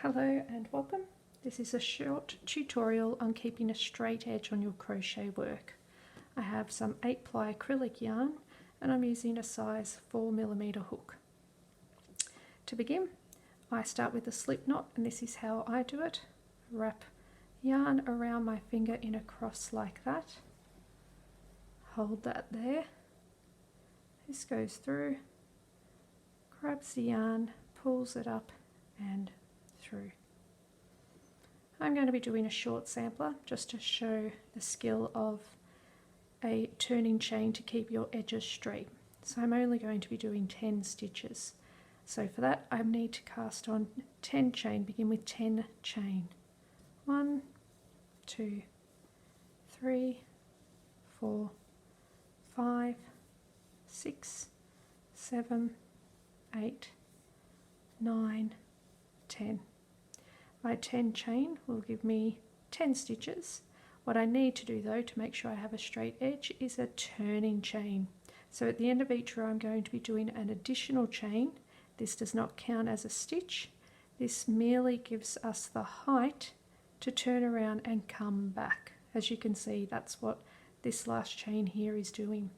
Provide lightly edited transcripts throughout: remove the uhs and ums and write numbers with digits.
Hello and welcome. This is a short tutorial on keeping a straight edge on your crochet work. I have some 8-ply acrylic yarn and I'm using a size 4mm hook. To begin, I start with a slip knot, and this is how I do it. Wrap yarn around my finger in a cross like that. Hold that there. This goes through, grabs the yarn, pulls it up and through. I'm going to be doing a short sampler just to show the skill of a turning chain to keep your edges straight. So I'm only going to be doing 10 stitches. So for that I need to cast on 10 chain, begin with 10 chain. 1, 2, 3, 4, 5, 6, 7, 8, 9, 10. My 10 chain will give me 10 stitches. What I need to do though to make sure I have a straight edge is a turning chain. So at the end of each row I'm going to be doing an additional chain. This does not count as a stitch. This merely gives us the height to turn around and come back. As you can see, that's what this last chain here is doing.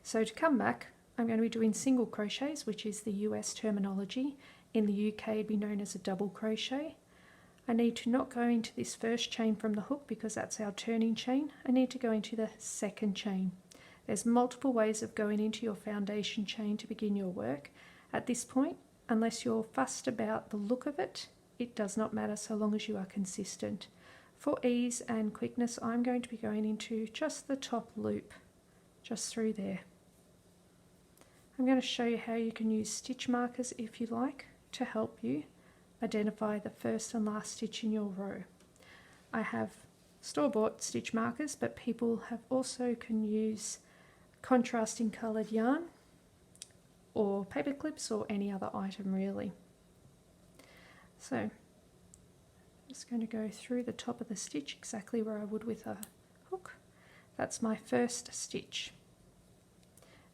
So to come back, I'm going to be doing single crochets, which is the US terminology. In the UK it'd be known as a double crochet. I need to not go into this first chain from the hook because that's our turning chain. I need to go into the second chain. There's multiple ways of going into your foundation chain to begin your work. At this point, unless you're fussed about the look of it, it does not matter so long as you are consistent. For ease and quickness, I'm going to be going into just the top loop, just through there. I'm going to show you how you can use stitch markers if you like to help you identify the first and last stitch in your row. I have store-bought stitch markers, but people have also can use contrasting coloured yarn or paper clips or any other item really. So I'm just going to go through the top of the stitch exactly where I would with a hook. That's my first stitch.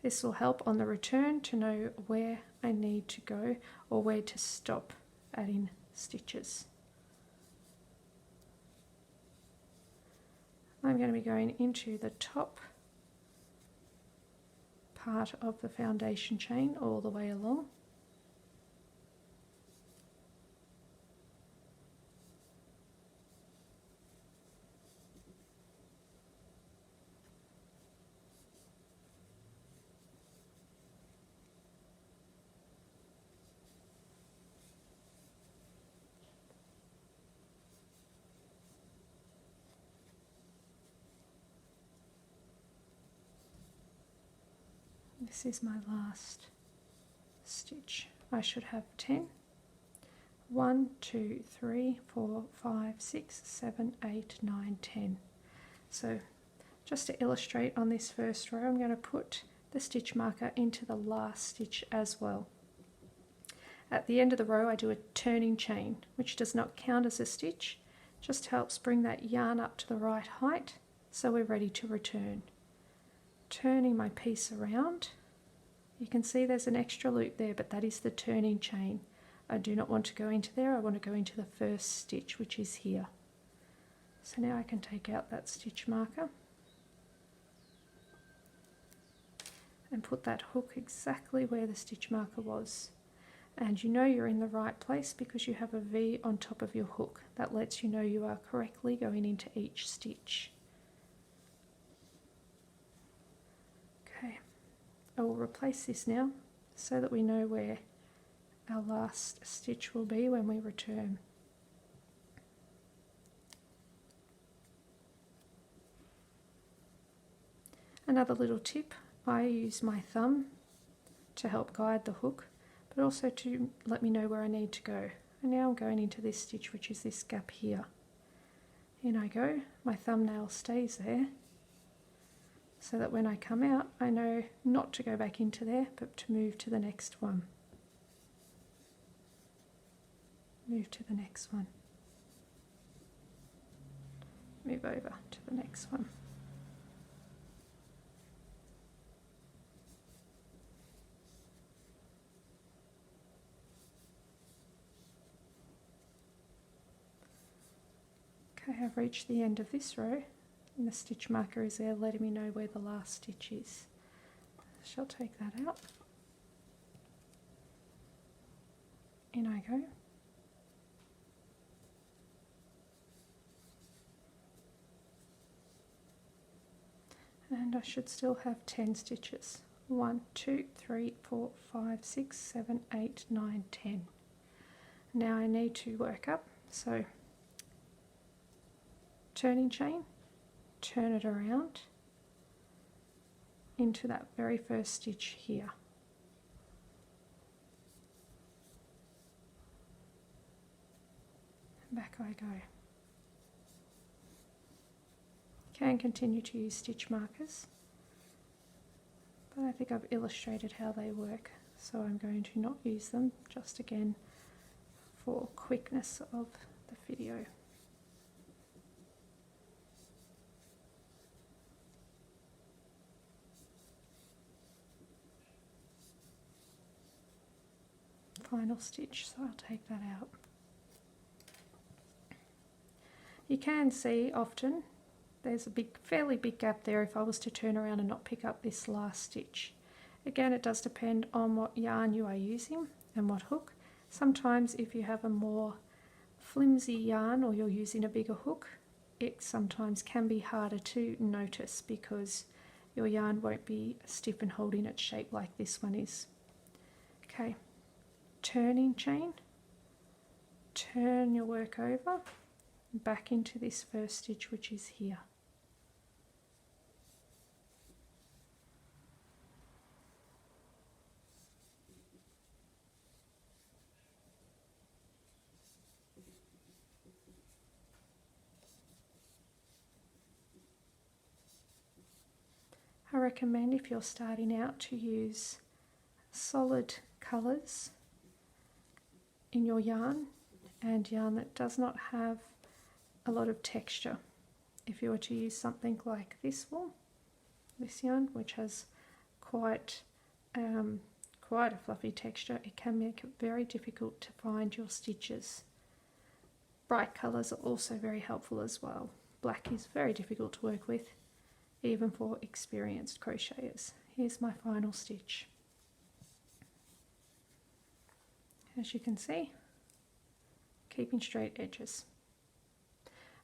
This will help on the return to know where I need to go or where to stop adding stitches. I'm going to be going into the top part of the foundation chain all the way along. This is my last stitch. I should have 10. 1, 2, 3, 4, 5, 6, 7, 8, 9, 10. So just to illustrate on this first row, I'm going to put the stitch marker into the last stitch as well. At the end of the row I do a turning chain, which does not count as a stitch, just helps bring that yarn up to the right height so we're ready to return. Turning my piece around, you can see there's an extra loop there, but that is the turning chain. I do not want to go into there, I want to go into the first stitch, which is here. So now I can take out that stitch marker and put that hook exactly where the stitch marker was. And you know you're in the right place because you have a V on top of your hook. That lets you know you are correctly going into each stitch. Okay, I will replace this now so that we know where our last stitch will be when we return. Another little tip, I use my thumb to help guide the hook, but also to let me know where I need to go. And now I'm going into this stitch, which is this gap here. In I go, my thumbnail stays there, so that when I come out I know not to go back into there but to move to the next one. Move to the next one. Move over to the next one. Okay, I've reached the end of this row and the stitch marker is there letting me know where the last stitch is. I shall take that out. In I go. And I should still have 10 stitches. 1, 2, 3, 4, 5, 6, 7, 8, 9, 10. Now I need to work up, so turning chain, turn it around into that very first stitch here. Back I go. Can continue to use stitch markers, but I think I've illustrated how they work, so I'm going to not use them, just again for quickness of the video. Final stitch, so I'll take that out. You can see often there's a fairly big gap there if I was to turn around and not pick up this last stitch. Again, it does depend on what yarn you are using and what hook. Sometimes if you have a more flimsy yarn or you're using a bigger hook, it sometimes can be harder to notice because your yarn won't be stiff and holding its shape like this one is. Okay, turning chain, turn your work over, back into this first stitch which is here. I recommend if you're starting out to use solid colours in your yarn and yarn that does not have a lot of texture. If you were to use something like this wool, this yarn, which has quite a fluffy texture, it can make it very difficult to find your stitches. Bright colours are also very helpful as well. Black is very difficult to work with, even for experienced crocheters. Here's my final stitch. As you can see, keeping straight edges.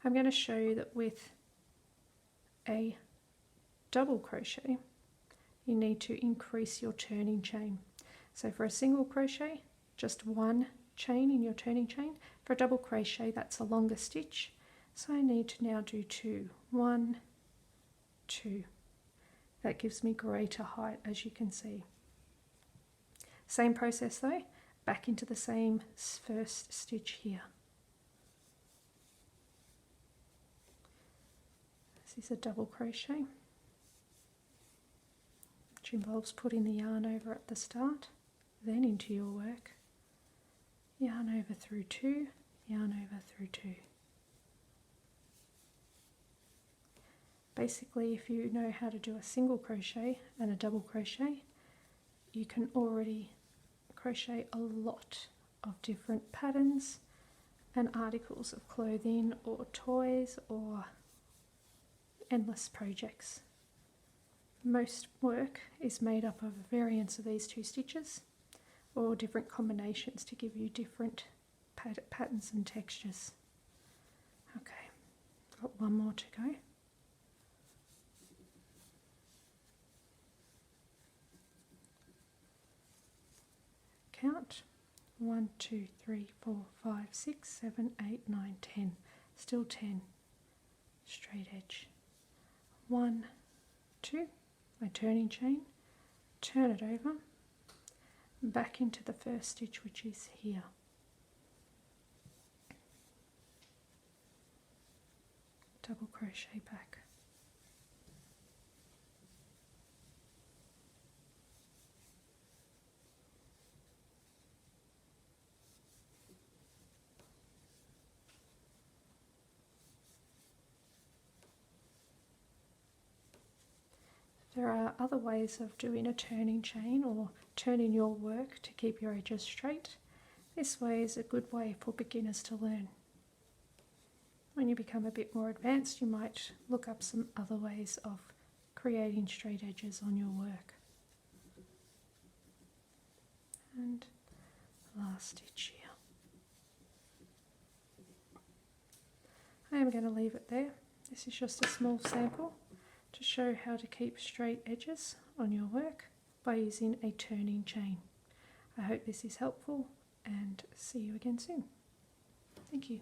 I'm going to show you that with a double crochet, you need to increase your turning chain. So for a single crochet, just one chain in your turning chain. For a double crochet, that's a longer stitch. So I need to now do 2. 1, 2. That gives me greater height, as you can see. Same process though, back into the same first stitch here. This is a double crochet, which involves putting the yarn over at the start, then into your work. Yarn over through 2, yarn over through 2. Basically, if you know how to do a single crochet and a double crochet, you can already crochet a lot of different patterns and articles of clothing or toys or endless projects. Most work is made up of variants of these 2 stitches or different combinations to give you different patterns and textures. Okay, got one more to go. Count 1, 2, 3, 4, 5, 6, 7, 8, 9, 10. Still 10. Straight edge. 1, 2. My turning chain. Turn it over. Back into the first stitch, which is here. Double crochet back. There are other ways of doing a turning chain or turning your work to keep your edges straight. This way is a good way for beginners to learn. when you become a bit more advanced, you might look up some other ways of creating straight edges on your work. And last stitch here. I am going to leave it there. This is just a small sample to show how to keep straight edges on your work by using a turning chain. I hope this is helpful and see you again soon. Thank you.